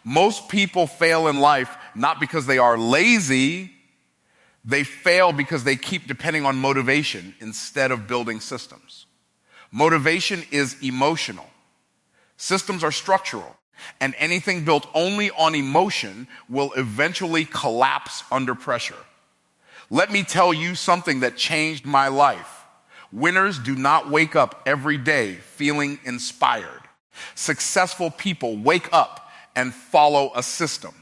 Most people fail in life not because they are lazy, they fail because they keep depending on motivation instead of building systems. Motivation is emotional. Systems are structural, and anything built only on emotion will eventually collapse under pressure. Let me tell you something that changed my life. Winners do not wake up every day feeling inspired. Successful people wake up and follow a system.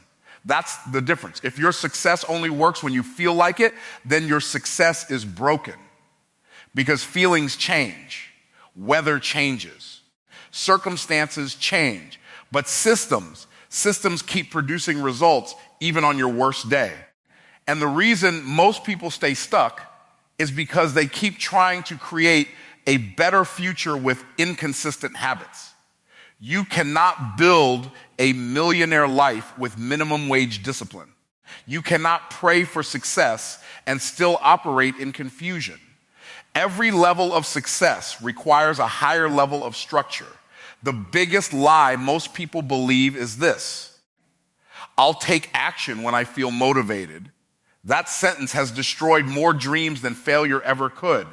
That's the difference. If your success only works when you feel like it, then your success is broken. Because feelings change, weather changes, circumstances change, but systems keep producing results even on your worst day. And the reason most people stay stuck is because they keep trying to create a better future with inconsistent habits. You cannot build a millionaire life with minimum wage discipline. You cannot pray for success and still operate in confusion. Every level of success requires a higher level of structure. The biggest lie most people believe is this: I'll take action when I feel motivated. That sentence has destroyed more dreams than failure ever could,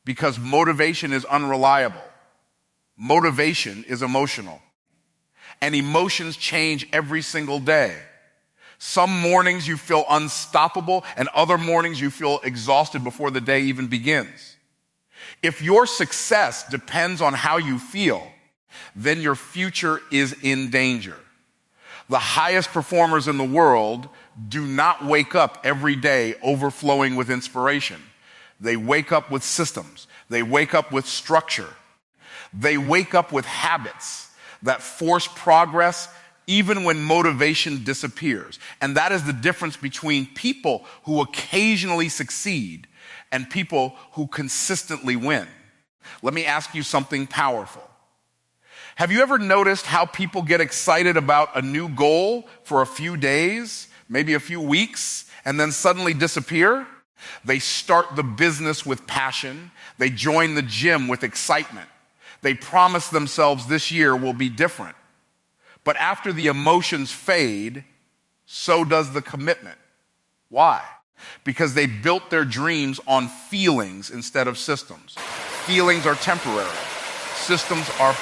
because motivation is unreliable. Motivation is emotional, and emotions change every single day. Some mornings you feel unstoppable, and other mornings you feel exhausted before the day even begins. If your success depends on how you feel, then your future is in danger. The highest performers in the world do not wake up every day overflowing with inspiration. They wake up with systems. They wake up with structure. They wake up with habits that force progress even when motivation disappears. And that is the difference between people who occasionally succeed and people who consistently win. Let me ask you something powerful. Have you ever noticed how people get excited about a new goal for a few days, maybe a few weeks, and then suddenly disappear? They start the business with passion. They join the gym with excitement. They promise themselves this year will be different. But after the emotions fade, so does the commitment. Why? Because they built their dreams on feelings instead of systems. Feelings are temporary. Systems are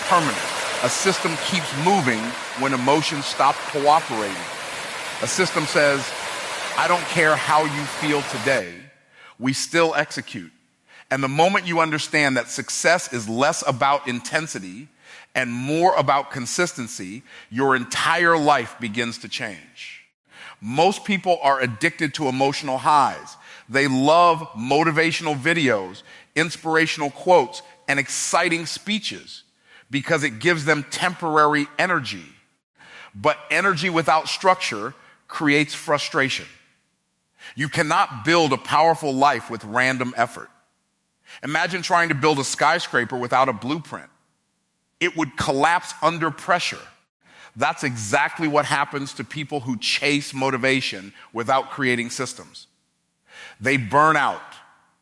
permanent. A system keeps moving when emotions stop cooperating. A system says, I don't care how you feel today, we still execute. And the moment you understand that success is less about intensity and more about consistency, your entire life begins to change. Most people are addicted to emotional highs. They love motivational videos, inspirational quotes, and exciting speeches because it gives them temporary energy. But energy without structure creates frustration. You cannot build a powerful life with random effort. Imagine trying to build a skyscraper without a blueprint. It would collapse under pressure. That's exactly what happens to people who chase motivation without creating systems. They burn out.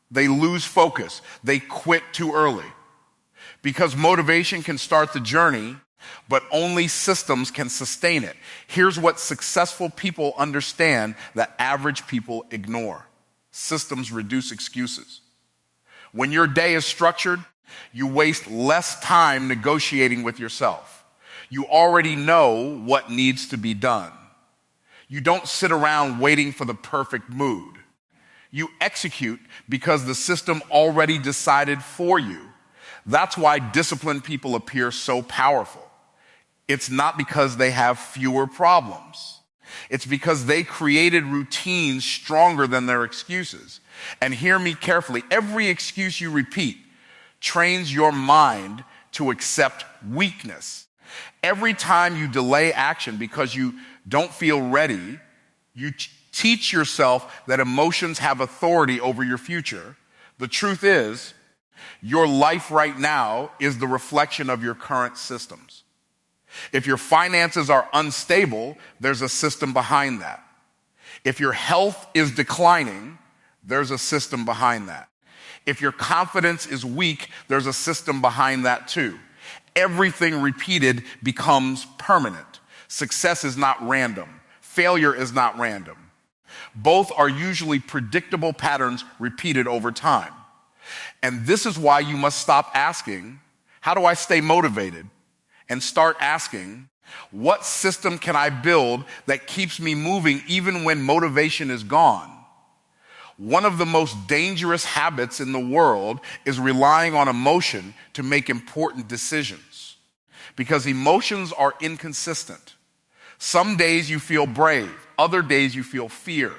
They lose focus. They quit too early. Because motivation can start the journey, but only systems can sustain it. Here's what successful people understand that average people ignore. Systems reduce excuses. When your day is structured, you waste less time negotiating with yourself. You already know what needs to be done. You don't sit around waiting for the perfect mood. You execute because the system already decided for you. That's why disciplined people appear so powerful. It's not because they have fewer problems. It's because they created routines stronger than their excuses. And hear me carefully, every excuse you repeat trains your mind to accept weakness. Every time you delay action because you don't feel ready, you teach yourself that emotions have authority over your future. The truth is, your life right now is the reflection of your current systems. If your finances are unstable, there's a system behind that. If your health is declining, there's a system behind that. If your confidence is weak, there's a system behind that too. Everything repeated becomes permanent. Success is not random. Failure is not random. Both are usually predictable patterns repeated over time. And this is why you must stop asking, how do I stay motivated? And start asking, what system can I build that keeps me moving even when motivation is gone? One of the most dangerous habits in the world is relying on emotion to make important decisions, because emotions are inconsistent. Some days you feel brave, other days you feel fear.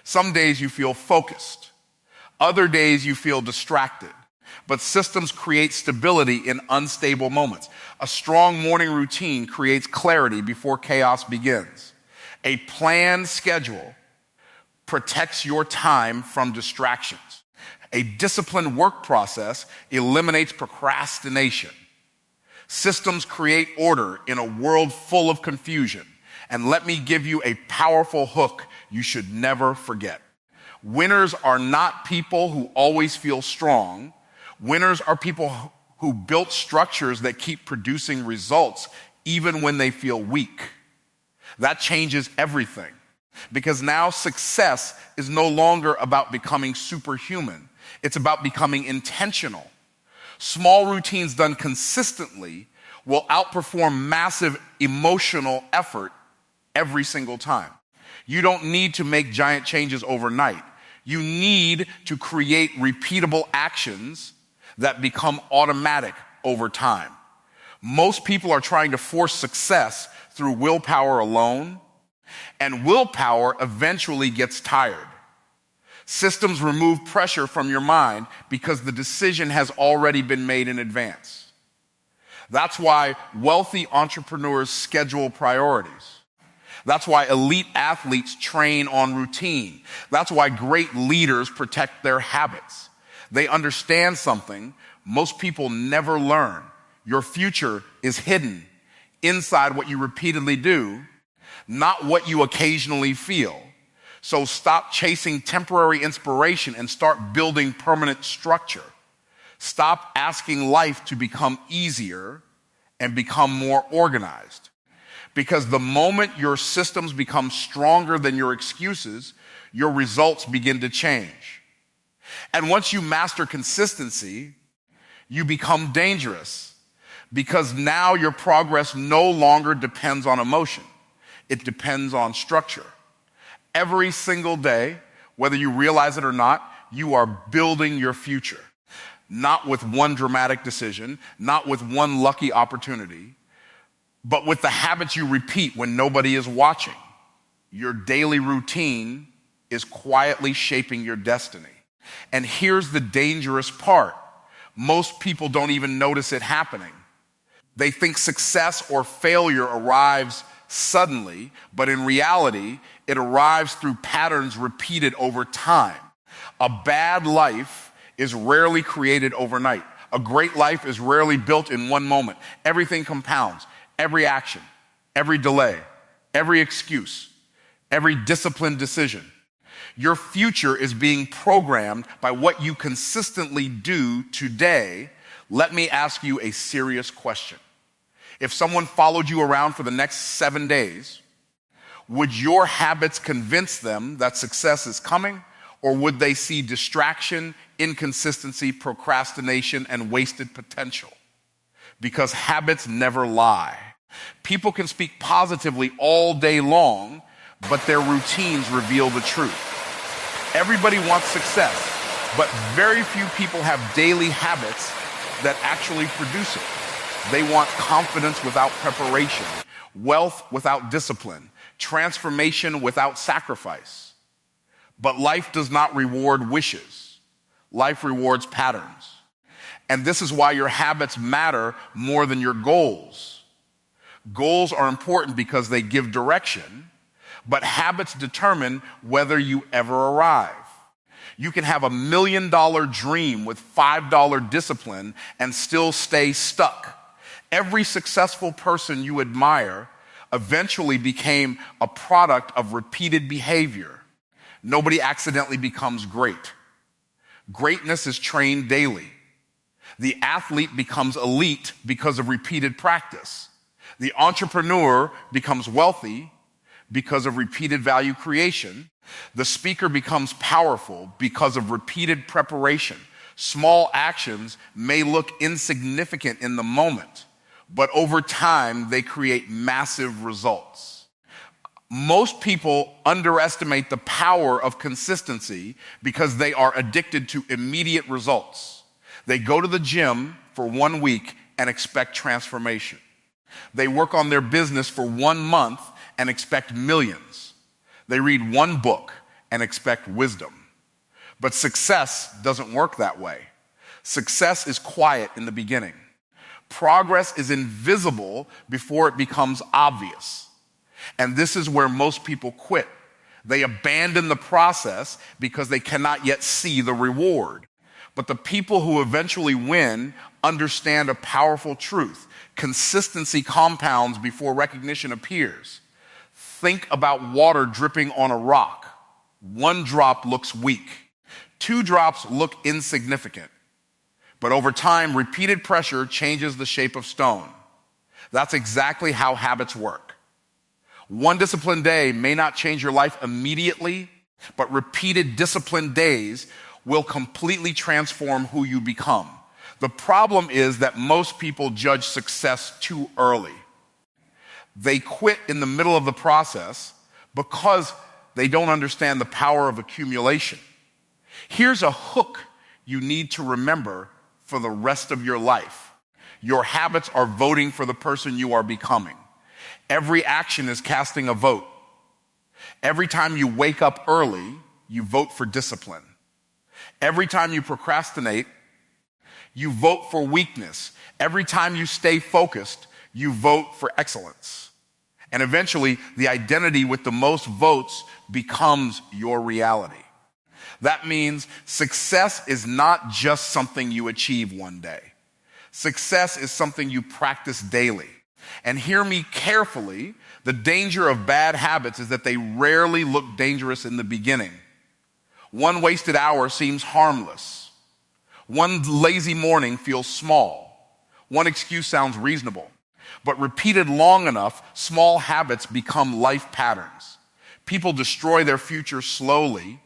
Some days you feel focused, other days you feel distracted. But systems create stability in unstable moments. A strong morning routine creates clarity before chaos begins. A planned schedule protects your time from distractions. A disciplined work process eliminates procrastination. Systems create order in a world full of confusion. And let me give you a powerful hook you should never forget. Winners are not people who always feel strong. Winners are people who built structures that keep producing results even when they feel weak. That changes everything, because now success is no longer about becoming superhuman. It's about becoming intentional. Small routines done consistently will outperform massive emotional effort every single time. You don't need to make giant changes overnight. You need to create repeatable actions that become automatic over time. Most people are trying to force success through willpower alone, and willpower eventually gets tired. Systems remove pressure from your mind because the decision has already been made in advance. That's why wealthy entrepreneurs schedule priorities. That's why elite athletes train on routine. That's why great leaders protect their habits. They understand something most people never learn. Your future is hidden inside what you repeatedly do, not what you occasionally feel. So stop chasing temporary inspiration and start building permanent structure. Stop asking life to become easier and become more organized. Because the moment your systems become stronger than your excuses, your results begin to change. And once you master consistency, you become dangerous, because now your progress no longer depends on emotion. It depends on structure. Every single day, whether you realize it or not, you are building your future. Not with one dramatic decision, not with one lucky opportunity, but with the habits you repeat when nobody is watching. Your daily routine is quietly shaping your destiny. And here's the dangerous part. Most people don't even notice it happening. They think success or failure arrives suddenly, but in reality, it arrives through patterns repeated over time. A bad life is rarely created overnight. A great life is rarely built in one moment. Everything compounds. Every action, every delay, every excuse, every disciplined decision. Your future is being programmed by what you consistently do today. Let me ask you a serious question. If someone followed you around for the next 7 days, would your habits convince them that success is coming, or would they see distraction, inconsistency, procrastination, and wasted potential? Because habits never lie. People can speak positively all day long, but their routines reveal the truth. Everybody wants success, but very few people have daily habits that actually produce it. They want confidence without preparation, wealth without discipline, transformation without sacrifice. But life does not reward wishes. Life rewards patterns. And this is why your habits matter more than your goals. Goals are important because they give direction, but habits determine whether you ever arrive. You can have $1 million dream with $5 discipline and still stay stuck. Every successful person you admire eventually became a product of repeated behavior. Nobody accidentally becomes great. Greatness is trained daily. The athlete becomes elite because of repeated practice. The entrepreneur becomes wealthy because of repeated value creation. The speaker becomes powerful because of repeated preparation. Small actions may look insignificant in the moment, but over time, they create massive results. Most people underestimate the power of consistency because they are addicted to immediate results. They go to the gym for 1 week and expect transformation. They work on their business for 1 month and expect millions. They read 1 book and expect wisdom. But success doesn't work that way. Success is quiet in the beginning. Progress is invisible before it becomes obvious. And this is where most people quit. They abandon the process because they cannot yet see the reward. But the people who eventually win understand a powerful truth. Consistency compounds before recognition appears. Think about water dripping on a rock. 1 drop looks weak. 2 drops look insignificant. But over time, repeated pressure changes the shape of stone. That's exactly how habits work. 1 disciplined day may not change your life immediately, but repeated disciplined days will completely transform who you become. The problem is that most people judge success too early. They quit in the middle of the process because they don't understand the power of accumulation. Here's a hook you need to remember for the rest of your life. Your habits are voting for the person you are becoming. Every action is casting a vote. Every time you wake up early, you vote for discipline. Every time you procrastinate, you vote for weakness. Every time you stay focused, you vote for excellence. And eventually, the identity with the most votes becomes your reality. That means success is not just something you achieve one day. Success is something you practice daily. And hear me carefully, the danger of bad habits is that they rarely look dangerous in the beginning. 1 wasted hour seems harmless. 1 lazy morning feels small. 1 excuse sounds reasonable. But repeated long enough, small habits become life patterns. People destroy their future slowly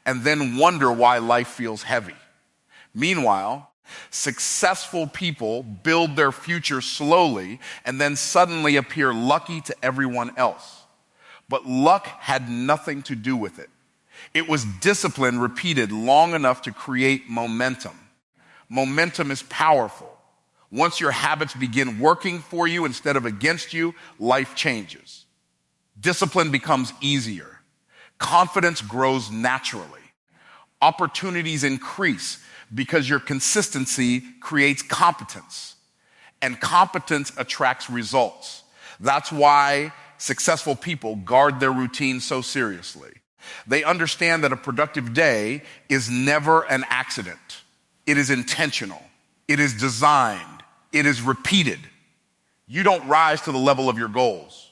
and then wonder why life feels heavy. Meanwhile, successful people build their future slowly and then suddenly appear lucky to everyone else. But luck had nothing to do with it. It was discipline repeated long enough to create momentum. Momentum is powerful. Once your habits begin working for you instead of against you, life changes. Discipline becomes easier. Confidence grows naturally. Opportunities increase because your consistency creates competence, and competence attracts results. That's why successful people guard their routine so seriously. They understand that a productive day is never an accident. It is intentional. It is designed. It is repeated. You don't rise to the level of your goals.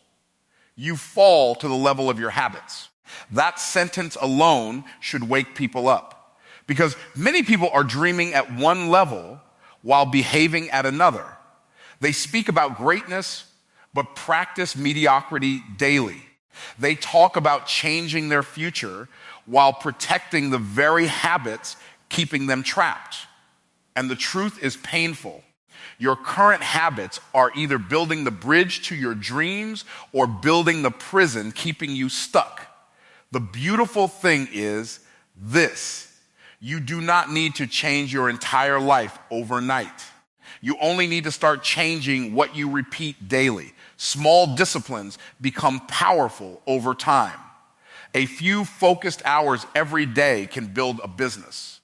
You fall to the level of your habits. That sentence alone should wake people up, because many people are dreaming at one level while behaving at another. They speak about greatness, but practice mediocrity daily. They talk about changing their future while protecting the very habits keeping them trapped. And the truth is painful. Your current habits are either building the bridge to your dreams or building the prison keeping you stuck. The beautiful thing is this: you do not need to change your entire life overnight. You only need to start changing what you repeat daily. Small disciplines become powerful over time. A few focused hours every day can build a business.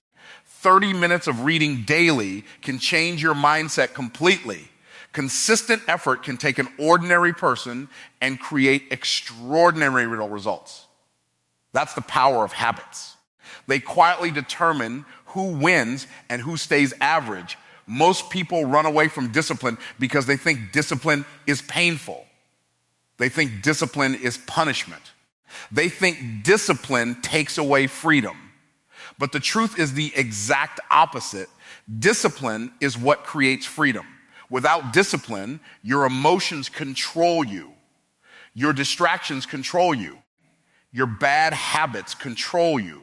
30 minutes of reading daily can change your mindset completely. Consistent effort can take an ordinary person and create extraordinary results. That's the power of habits. They quietly determine who wins and who stays average. Most people run away from discipline because they think discipline is painful. They think discipline is punishment. They think discipline takes away freedom. But the truth is the exact opposite. Discipline is what creates freedom. Without discipline, your emotions control you. Your distractions control you. Your bad habits control you.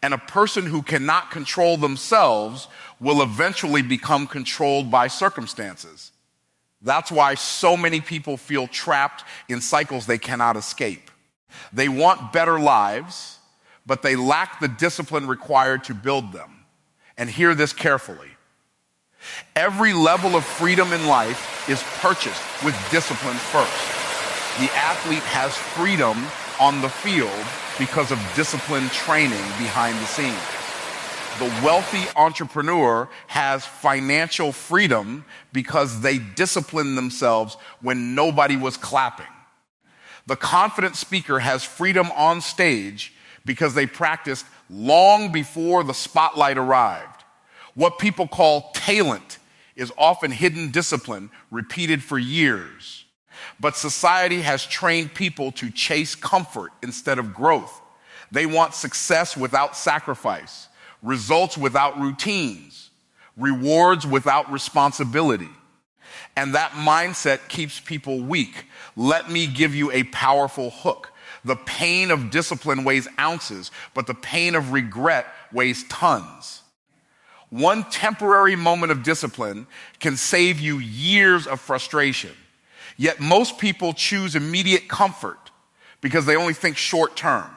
And a person who cannot control themselves will eventually become controlled by circumstances. That's why so many people feel trapped in cycles they cannot escape. They want better lives, but they lack the discipline required to build them. And hear this carefully. Every level of freedom in life is purchased with discipline first. The athlete has freedom on the field because of disciplined training behind the scenes. The wealthy entrepreneur has financial freedom because they disciplined themselves when nobody was clapping. The confident speaker has freedom on stage because they practiced long before the spotlight arrived. What people call talent is often hidden discipline repeated for years. But society has trained people to chase comfort instead of growth. They want success without sacrifice, results without routines, rewards without responsibility. And that mindset keeps people weak. Let me give you a powerful hook. The pain of discipline weighs ounces, but the pain of regret weighs tons. One temporary moment of discipline can save you years of frustration. Yet most people choose immediate comfort because they only think short term.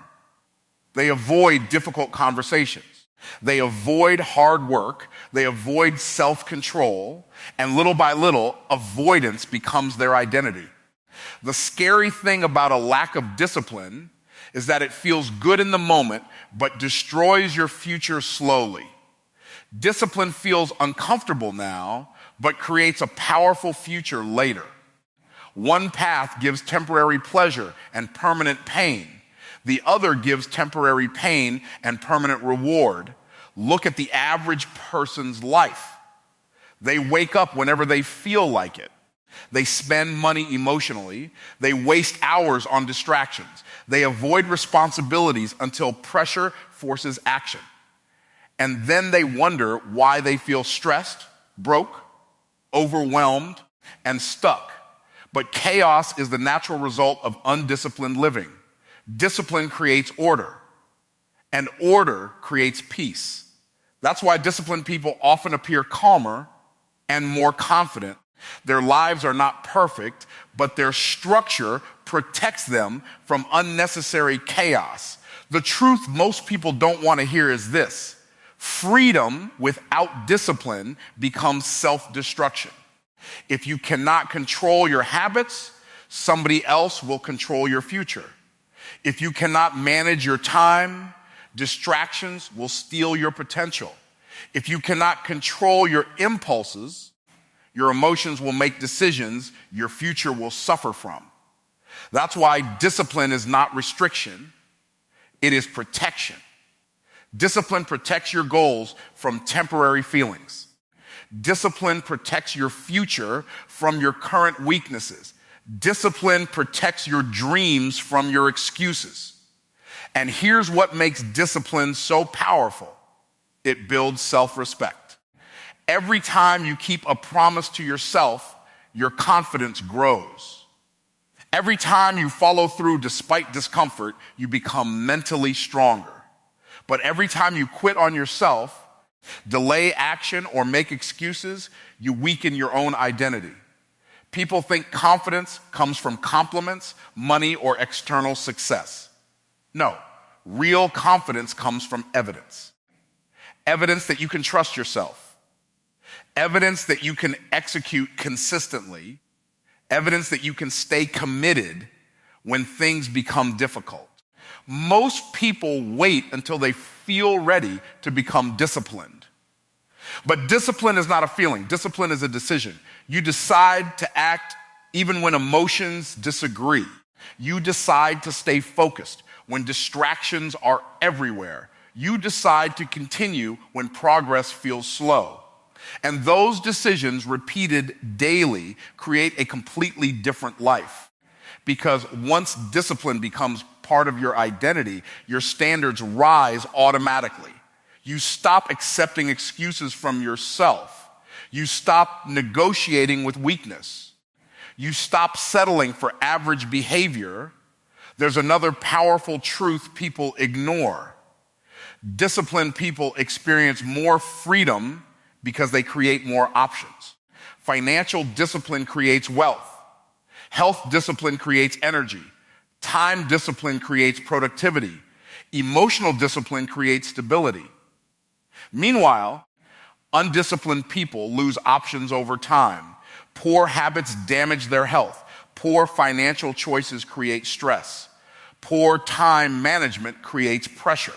They avoid difficult conversations. They avoid hard work. They avoid self-control. And little by little, avoidance becomes their identity. The scary thing about a lack of discipline is that it feels good in the moment, but destroys your future slowly. Discipline feels uncomfortable now, but creates a powerful future later. One path gives temporary pleasure and permanent pain. The other gives temporary pain and permanent reward. Look at the average person's life. They wake up whenever they feel like it. They spend money emotionally. They waste hours on distractions. They avoid responsibilities until pressure forces action. And then they wonder why they feel stressed, broke, overwhelmed, and stuck. But chaos is the natural result of undisciplined living. Discipline creates order, and order creates peace. That's why disciplined people often appear calmer and more confident. Their lives are not perfect, but their structure protects them from unnecessary chaos. The truth most people don't want to hear is this: freedom without discipline becomes self-destruction. If you cannot control your habits, somebody else will control your future. If you cannot manage your time, distractions will steal your potential. If you cannot control your impulses, your emotions will make decisions your future will suffer from. That's why discipline is not restriction, it is protection. Discipline protects your goals from temporary feelings. Discipline protects your future from your current weaknesses. Discipline protects your dreams from your excuses. And here's what makes discipline so powerful. It builds self-respect. Every time you keep a promise to yourself, your confidence grows. Every time you follow through despite discomfort, you become mentally stronger. But every time you quit on yourself, delay action, or make excuses, you weaken your own identity. People think confidence comes from compliments, money, or external success. No, real confidence comes from evidence. Evidence that you can trust yourself. Evidence that you can execute consistently. Evidence that you can stay committed when things become difficult. Most people wait until they feel ready to become disciplined. But discipline is not a feeling. Discipline is a decision. You decide to act even when emotions disagree. You decide to stay focused when distractions are everywhere. You decide to continue when progress feels slow. And those decisions, repeated daily, create a completely different life. Because once discipline becomes part of your identity, your standards rise automatically. You stop accepting excuses from yourself. You stop negotiating with weakness. You stop settling for average behavior. There's another powerful truth people ignore. Disciplined people experience more freedom because they create more options. Financial discipline creates wealth. Health discipline creates energy. Time discipline creates productivity. Emotional discipline creates stability. Meanwhile, undisciplined people lose options over time. Poor habits damage their health. Poor financial choices create stress. Poor time management creates pressure.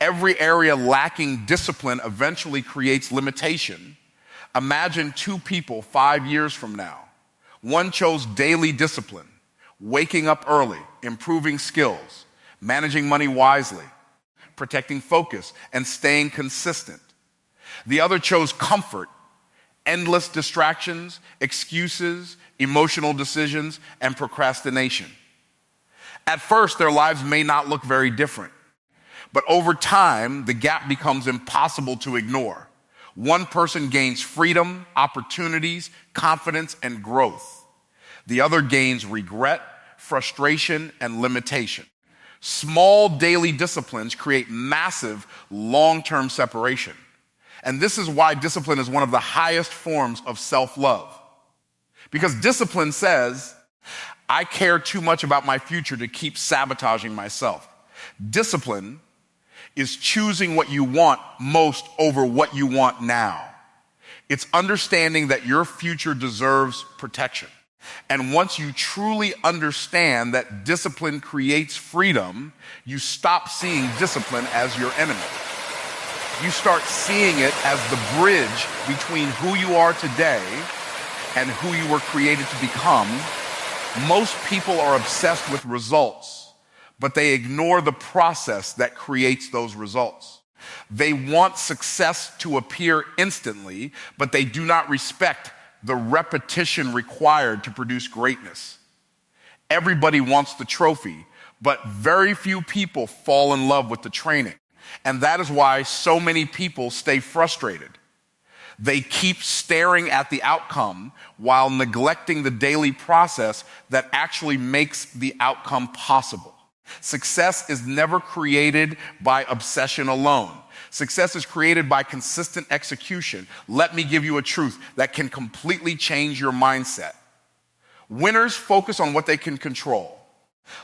Every area lacking discipline eventually creates limitation. Imagine two people 5 years from now. One chose daily discipline, waking up early, improving skills, managing money wisely, protecting focus, and staying consistent. The other chose comfort, endless distractions, excuses, emotional decisions, and procrastination. At first, their lives may not look very different, but over time, the gap becomes impossible to ignore. One person gains freedom, opportunities, confidence, and growth. The other gains regret, frustration, and limitation. Small daily disciplines create massive long-term separation. And this is why discipline is one of the highest forms of self-love. Because discipline says, I care too much about my future to keep sabotaging myself. Discipline is choosing what you want most over what you want now. It's understanding that your future deserves protection. And once you truly understand that discipline creates freedom, you stop seeing discipline as your enemy. You start seeing it as the bridge between who you are today and who you were created to become. Most people are obsessed with results, but they ignore the process that creates those results. They want success to appear instantly, but they do not respect the repetition required to produce greatness. Everybody wants the trophy, but very few people fall in love with the training. And that is why so many people stay frustrated. They keep staring at the outcome while neglecting the daily process that actually makes the outcome possible. Success is never created by obsession alone. Success is created by consistent execution. Let me give you a truth that can completely change your mindset. Winners focus on what they can control.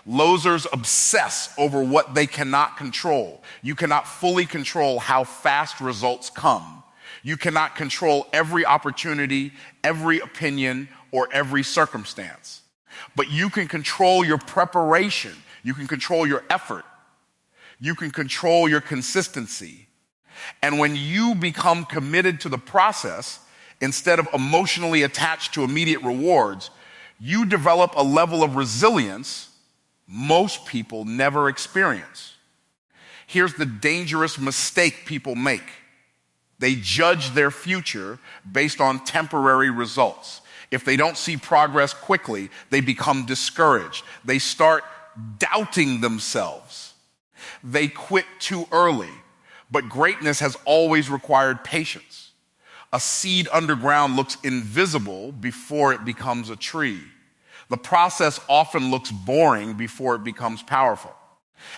Losers obsess over what they cannot control. You cannot fully control how fast results come. You cannot control every opportunity, every opinion, or every circumstance. But you can control your preparation. You can control your effort. You can control your consistency. And when you become committed to the process, instead of emotionally attached to immediate rewards, you develop a level of resilience most people never experience. Here's the dangerous mistake people make. They judge their future based on temporary results. If they don't see progress quickly, they become discouraged. They start doubting themselves. They quit too early. But greatness has always required patience. A seed underground looks invisible before it becomes a tree. The process often looks boring before it becomes powerful.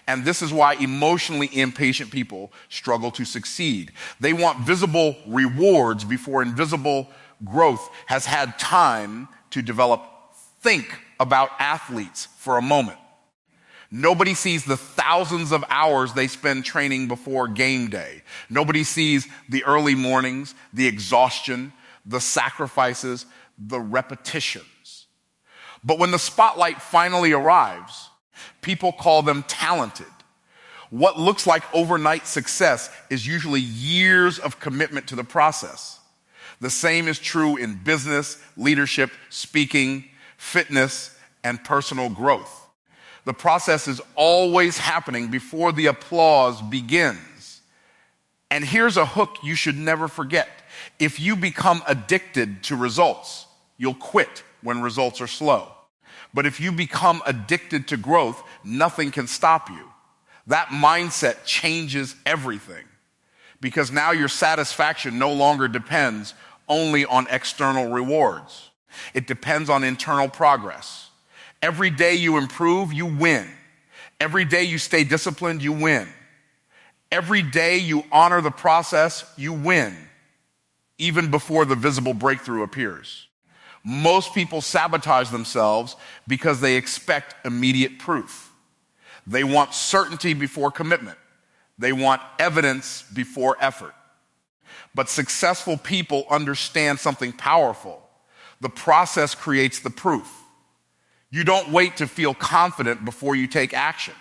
And this is why emotionally impatient people struggle to succeed. They want visible rewards before invisible growth has had time to develop. Think about athletes for a moment. Nobody sees the thousands of hours they spend training before game day. Nobody sees the early mornings, the exhaustion, the sacrifices, the repetitions. But when the spotlight finally arrives, people call them talented. What looks like overnight success is usually years of commitment to the process. The same is true in business, leadership, speaking, fitness, and personal growth. The process is always happening before the applause begins. And here's a hook you should never forget. If you become addicted to results, you'll quit when results are slow. But if you become addicted to growth, nothing can stop you. That mindset changes everything, because now your satisfaction no longer depends only on external rewards. It depends on internal progress. Every day you improve, you win. Every day you stay disciplined, you win. Every day you honor the process, you win, even before the visible breakthrough appears. Most people sabotage themselves because they expect immediate proof. They want certainty before commitment. They want evidence before effort. But successful people understand something powerful. The process creates the proof. You don't wait to feel confident before you take action.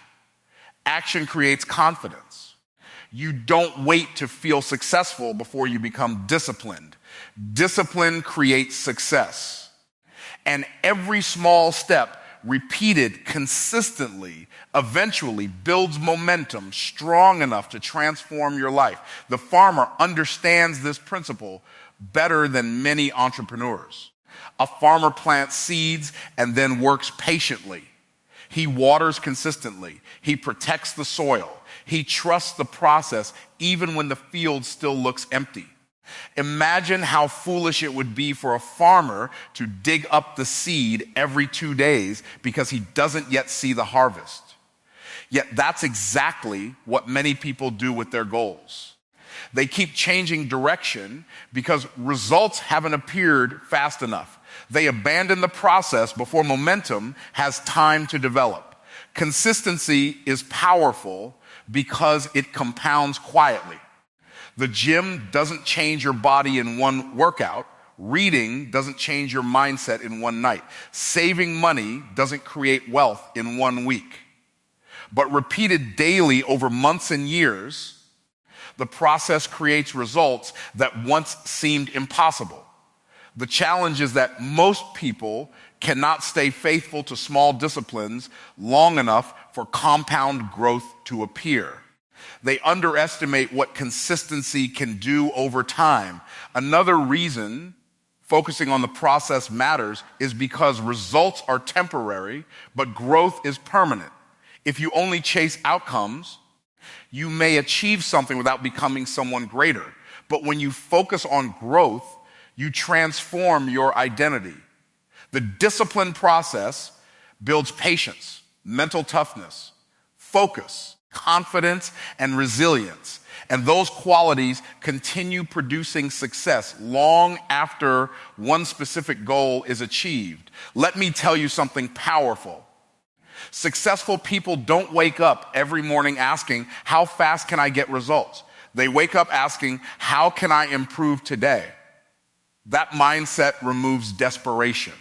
Action creates confidence. You don't wait to feel successful before you become disciplined. Discipline creates success. And every small step, repeated consistently, eventually builds momentum strong enough to transform your life. The farmer understands this principle better than many entrepreneurs. A farmer plants seeds and then works patiently. He waters consistently. He protects the soil. He trusts the process even when the field still looks empty. Imagine how foolish it would be for a farmer to dig up the seed every 2 days because he doesn't yet see the harvest. Yet that's exactly what many people do with their goals. They keep changing direction because results haven't appeared fast enough. They abandon the process before momentum has time to develop. Consistency is powerful because it compounds quietly. The gym doesn't change your body in one workout. Reading doesn't change your mindset in one night. Saving money doesn't create wealth in 1 week. But repeated daily over months and years, the process creates results that once seemed impossible. The challenge is that most people cannot stay faithful to small disciplines long enough for compound growth to appear. They underestimate what consistency can do over time. Another reason focusing on the process matters is because results are temporary, but growth is permanent. If you only chase outcomes, you may achieve something without becoming someone greater. But when you focus on growth, you transform your identity. The discipline process builds patience, mental toughness, focus, confidence, and resilience. And those qualities continue producing success long after one specific goal is achieved. Let me tell you something powerful. Successful people don't wake up every morning asking, how fast can I get results? They wake up asking, how can I improve today? That mindset removes desperation.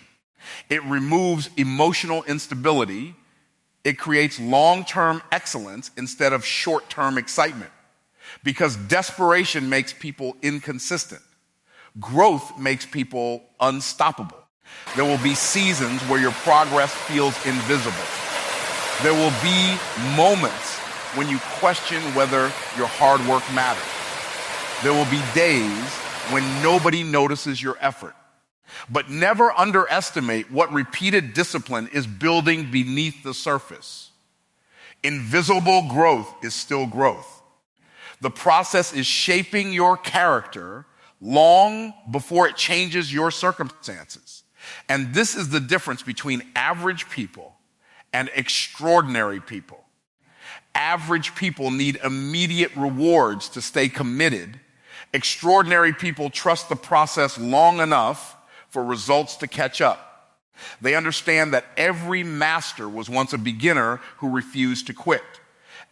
It removes emotional instability. It creates long-term excellence instead of short-term excitement. Because desperation makes people inconsistent. Growth makes people unstoppable. There will be seasons where your progress feels invisible. There will be moments when you question whether your hard work matters. There will be days when nobody notices your effort. But never underestimate what repeated discipline is building beneath the surface. Invisible growth is still growth. The process is shaping your character long before it changes your circumstances. And this is the difference between average people and extraordinary people. Average people need immediate rewards to stay committed. Extraordinary people trust the process long enough for results to catch up. They understand that every master was once a beginner who refused to quit.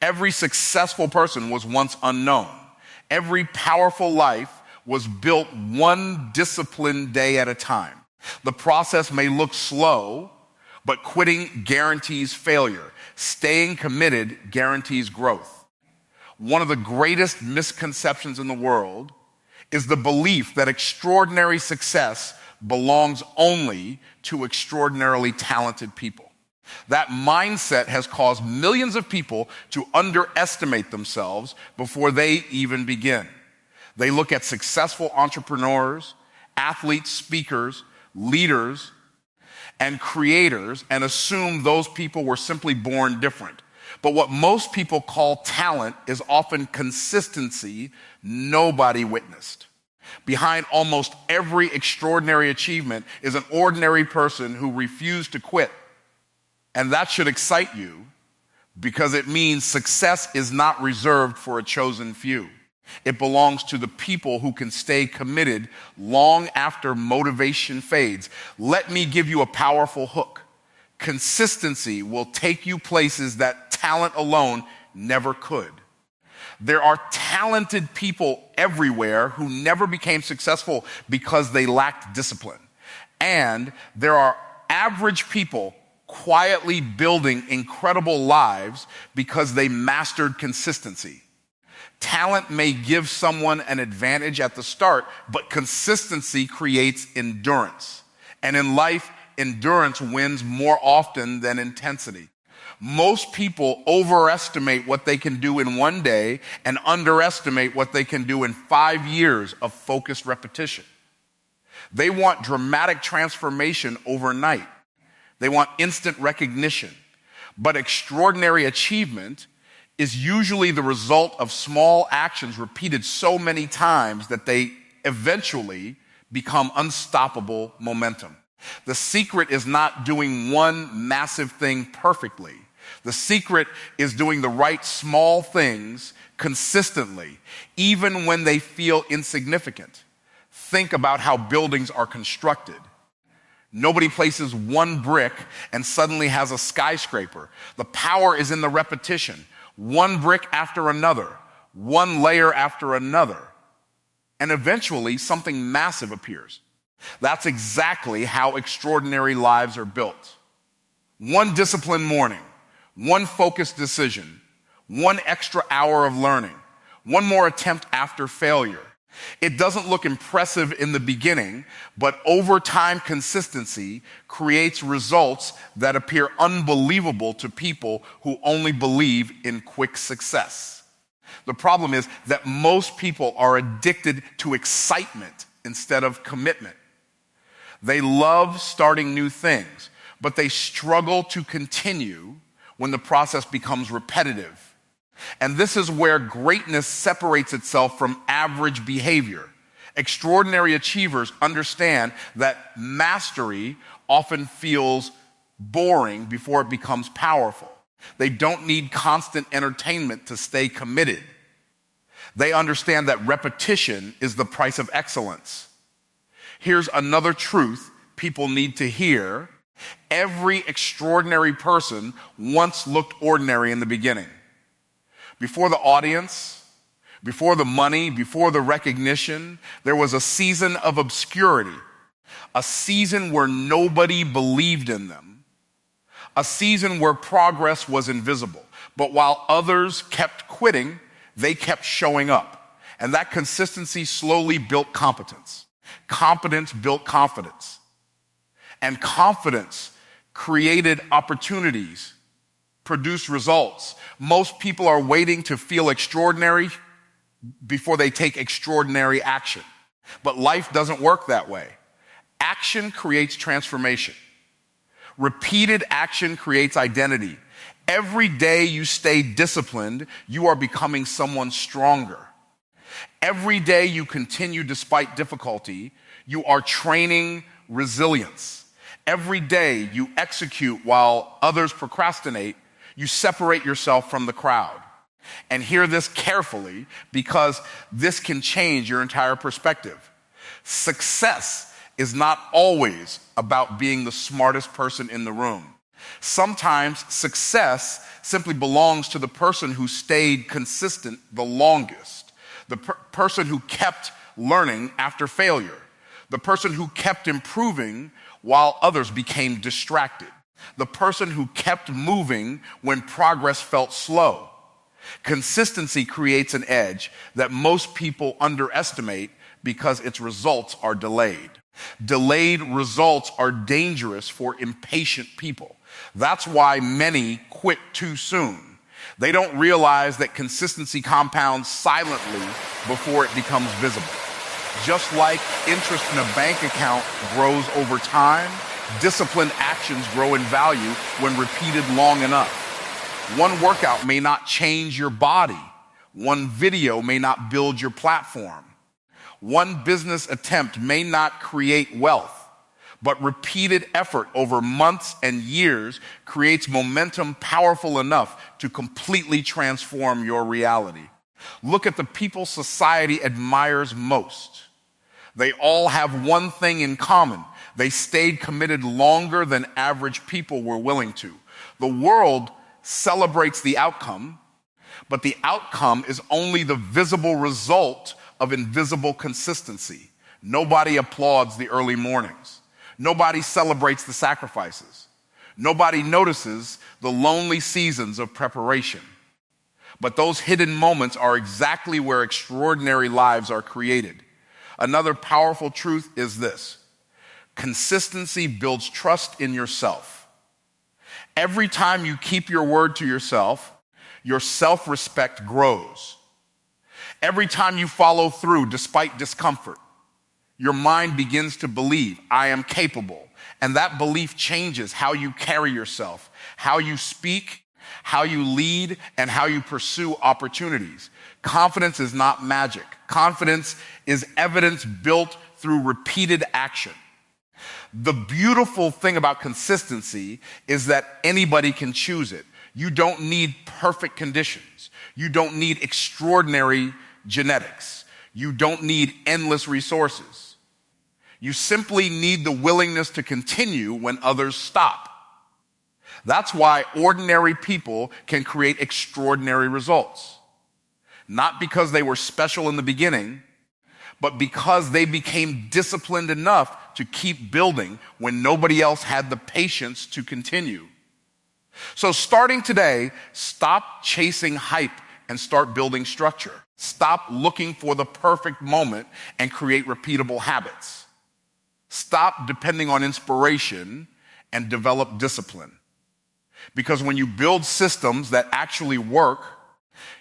Every successful person was once unknown. Every powerful life was built one disciplined day at a time. The process may look slow, but quitting guarantees failure. Staying committed guarantees growth. One of the greatest misconceptions in the world is the belief that extraordinary success belongs only to extraordinarily talented people. That mindset has caused millions of people to underestimate themselves before they even begin. They look at successful entrepreneurs, athletes, speakers, leaders, and creators and assume those people were simply born different. But what most people call talent is often consistency nobody witnessed. Behind almost every extraordinary achievement is an ordinary person who refused to quit. And that should excite you because it means success is not reserved for a chosen few. It belongs to the people who can stay committed long after motivation fades. Let me give you a powerful hook. Consistency will take you places that talent alone never could. There are talented people everywhere who never became successful because they lacked discipline. And there are average people quietly building incredible lives because they mastered consistency. Talent may give someone an advantage at the start, but consistency creates endurance. And in life, endurance wins more often than intensity. Most people overestimate what they can do in one day and underestimate what they can do in 5 years of focused repetition. They want dramatic transformation overnight. They want instant recognition. But extraordinary achievement is usually the result of small actions repeated so many times that they eventually become unstoppable momentum. The secret is not doing one massive thing perfectly. The secret is doing the right small things consistently, even when they feel insignificant. Think about how buildings are constructed. Nobody places one brick and suddenly has a skyscraper. The power is in the repetition. One brick after another, one layer after another, and eventually something massive appears. That's exactly how extraordinary lives are built. One disciplined morning, one focused decision, one extra hour of learning, one more attempt after failure. It doesn't look impressive in the beginning, but over time, consistency creates results that appear unbelievable to people who only believe in quick success. The problem is that most people are addicted to excitement instead of commitment. They love starting new things, but they struggle to continue when the process becomes repetitive. And this is where greatness separates itself from average behavior. Extraordinary achievers understand that mastery often feels boring before it becomes powerful. They don't need constant entertainment to stay committed. They understand that repetition is the price of excellence. Here's another truth people need to hear. Every extraordinary person once looked ordinary in the beginning. Before the audience, before the money, before the recognition, there was a season of obscurity, a season where nobody believed in them, a season where progress was invisible. But while others kept quitting, they kept showing up. And that consistency slowly built competence. Competence built confidence. And confidence created opportunities, produced results. Most people are waiting to feel extraordinary before they take extraordinary action. But life doesn't work that way. Action creates transformation. Repeated action creates identity. Every day you stay disciplined, you are becoming someone stronger. Every day you continue despite difficulty, you are training resilience. Every day you execute while others procrastinate, you separate yourself from the crowd. And hear this carefully because this can change your entire perspective. Success is not always about being the smartest person in the room. Sometimes success simply belongs to the person who stayed consistent the longest, the person who kept learning after failure, the person who kept improving while others became distracted, the person who kept moving when progress felt slow. Consistency creates an edge that most people underestimate because its results are delayed. Delayed results are dangerous for impatient people. That's why many quit too soon. They don't realize that consistency compounds silently before it becomes visible. Just like interest in a bank account grows over time, disciplined actions grow in value when repeated long enough. One workout may not change your body. One video may not build your platform. One business attempt may not create wealth, but repeated effort over months and years creates momentum powerful enough to completely transform your reality. Look at the people society admires most. They all have one thing in common. They stayed committed longer than average people were willing to. The world celebrates the outcome, but the outcome is only the visible result of invisible consistency. Nobody applauds the early mornings. Nobody celebrates the sacrifices. Nobody notices the lonely seasons of preparation. But those hidden moments are exactly where extraordinary lives are created. Another powerful truth is this: consistency builds trust in yourself. Every time you keep your word to yourself, your self-respect grows. Every time you follow through despite discomfort, your mind begins to believe, I am capable. And that belief changes how you carry yourself, how you speak, how you lead, and how you pursue opportunities. Confidence is not magic. Confidence is evidence built through repeated action. The beautiful thing about consistency is that anybody can choose it. You don't need perfect conditions. You don't need extraordinary genetics. You don't need endless resources. You simply need the willingness to continue when others stop. That's why ordinary people can create extraordinary results. Not because they were special in the beginning, but because they became disciplined enough to keep building when nobody else had the patience to continue. So starting today, stop chasing hype and start building structure. Stop looking for the perfect moment and create repeatable habits. Stop depending on inspiration and develop discipline. Because when you build systems that actually work,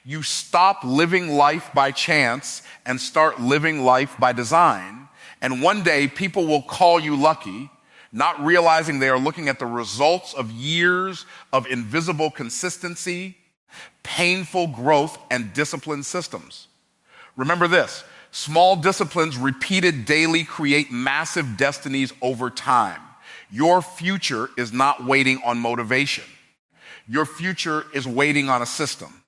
you stop living life by chance and start living life by design. And one day people will call you lucky, not realizing they are looking at the results of years of invisible consistency, painful growth, and disciplined systems. Remember this: small disciplines repeated daily create massive destinies over time. Your future is not waiting on motivation. Your future is waiting on a system.